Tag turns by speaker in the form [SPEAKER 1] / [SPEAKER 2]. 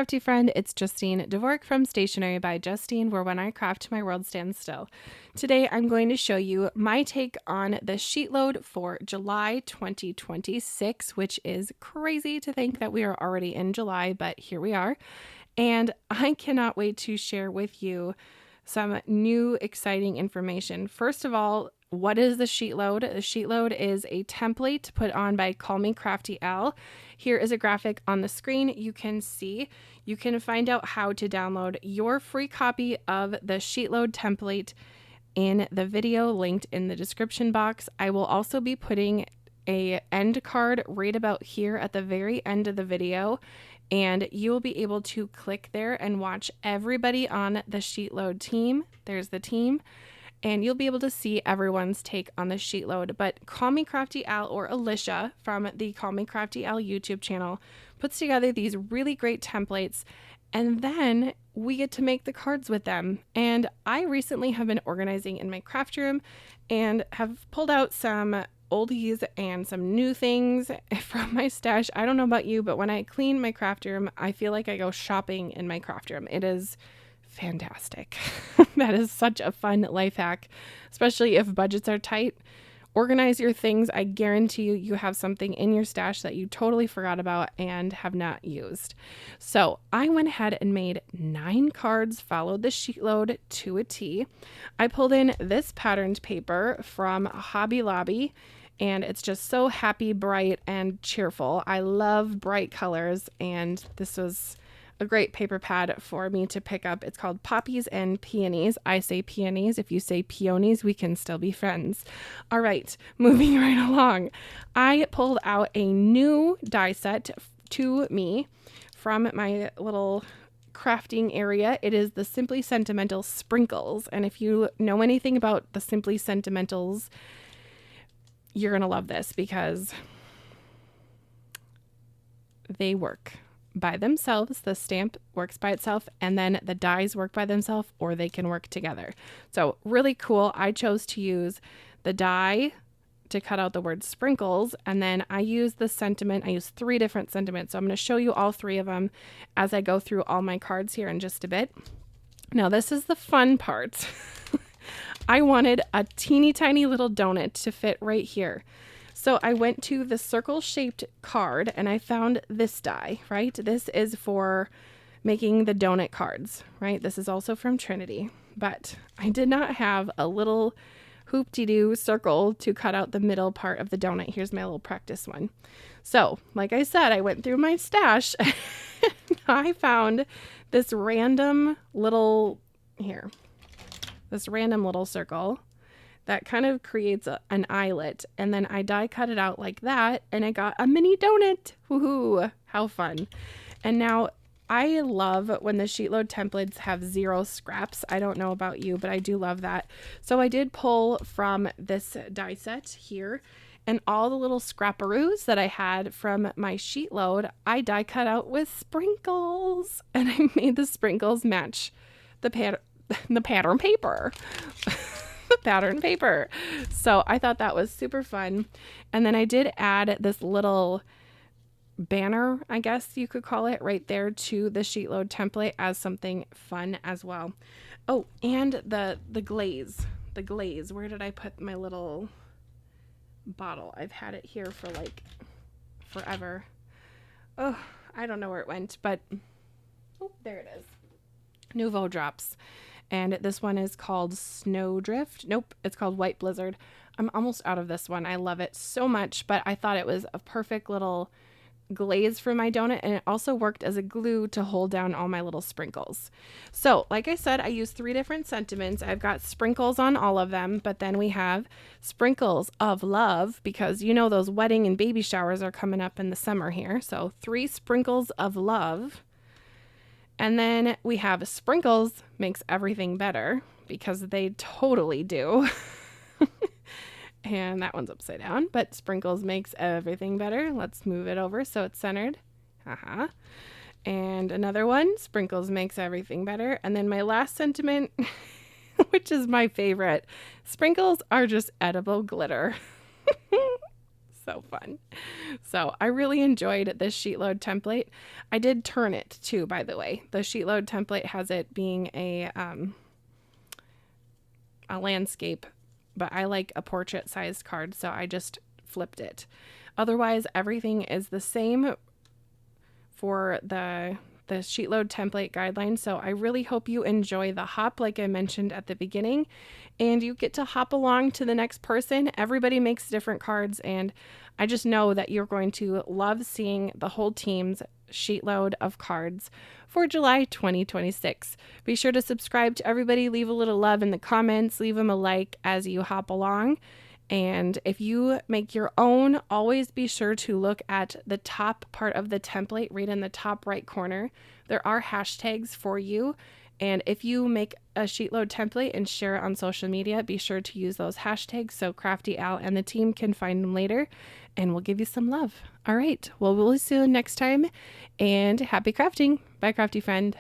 [SPEAKER 1] crafty friend, it's Justine Dvorak from Stationery by Justine, where when I craft, my world stands still. Today, I'm going to show you my take on the sheet load for July 2026, which is crazy to think that we are already in July, but here we are. And I cannot wait to share with you some new exciting information. First of all, what is the sheet load? The sheet load is a template put on by Call Me Crafty Al. Here is a graphic on the screen you can see. You can find out how to download your free copy of the sheet load template in the video linked in the description box. I will also be putting an end card right about here at the very end of the video, and you will be able to click there and watch everybody on the sheet load team. There's the team. And you'll be able to see everyone's take on the sheet load. But Call Me Crafty Al, or Alicia from the Call Me Crafty Al YouTube channel, puts together these really great templates, and then we get to make the cards with them. And I recently have been organizing in my craft room and have pulled out some oldies and some new things from my stash. I don't know about you, but when I clean my craft room, I feel like I go shopping in my craft room. It is fantastic. That is such a fun life hack, especially if budgets are tight. Organize your things. I guarantee you have something in your stash that you totally forgot about and have not used. So I went ahead and made 9 cards, followed the sheet load to a T. I pulled in this patterned paper from Hobby Lobby, and it's just so happy, bright, and cheerful. I love bright colors, and this was a great paper pad for me to pick up. It's called Poppies and Peonies. I say peonies. If you say peonies, we can still be friends. All right, moving right along. I pulled out a new die set to me from my little crafting area. It is the Simply Sentimental Sprinkles. And if you know anything about the Simply Sentimentals, you're going to love this because they work by themselves. The stamp works by itself, and then the dies work by themselves, or they can work together. So really cool. I chose to use the die to cut out the word sprinkles, and then I use the sentiment. I use 3 different sentiments. So I'm going to show you all 3 of them as I go through all my cards here in just a bit. Now this is the fun part. I wanted a teeny tiny little donut to fit right here. So I went to the circle-shaped card and I found this die, right? This is for making the donut cards, right? This is also from Trinity, but I did not have a little hoop-de-doo circle to cut out the middle part of the donut. Here's my little practice one. So, like I said, I went through my stash and I found this random little circle that kind of creates an eyelet, and then I die cut it out like that, and I got a mini donut. Woohoo! How fun. And now I love when the sheet load templates have 0 scraps. I don't know about you, but I do love that. So I did pull from this die set here, and all the little scrapperoos that I had from my sheet load, I die cut out with sprinkles, and I made the sprinkles match the pattern paper. Pattern paper. So I thought that was super fun. And then I did add this little banner, I guess you could call it, right there to the sheet load template as something fun as well. Oh, and the glaze. The glaze. Where did I put my little bottle? I've had it here for like forever. Oh, I don't know where it went, but oh, there it is. Nouveau Drops. And this one is called Snowdrift. Nope, it's called White Blizzard. I'm almost out of this one. I love it so much, but I thought it was a perfect little glaze for my donut, and it also worked as a glue to hold down all my little sprinkles. So, like I said, I used 3 different sentiments. I've got sprinkles on all of them, but then we have sprinkles of love, because you know those wedding and baby showers are coming up in the summer here. So 3 sprinkles of love. And then we have sprinkles makes everything better, because they totally do. And that one's upside down, but sprinkles makes everything better. Let's move it over so it's centered. And another one, sprinkles makes everything better. And then my last sentiment, which is my favorite, sprinkles are just edible glitter. So fun. So I really enjoyed this SheetLoad template. I did turn it too, by the way. The SheetLoad template has it being a landscape, but I like a portrait sized card, so I just flipped it. Otherwise, everything is the same for the SheetLoad template guidelines. So I really hope you enjoy the hop like I mentioned at the beginning, and you get to hop along to the next person. Everybody makes different cards, and I just know that you're going to love seeing the whole team's SheetLoad of cards for July 2026. Be sure to subscribe to everybody, leave a little love in the comments, leave them a like as you hop along. And if you make your own, always be sure to look at the top part of the template, right in the top right corner. There are hashtags for you. And if you make a SheetLoad template and share it on social media, be sure to use those hashtags so Crafty Al and the team can find them later, and we'll give you some love. All right. Well, we'll see you next time, and happy crafting. Bye, crafty friend.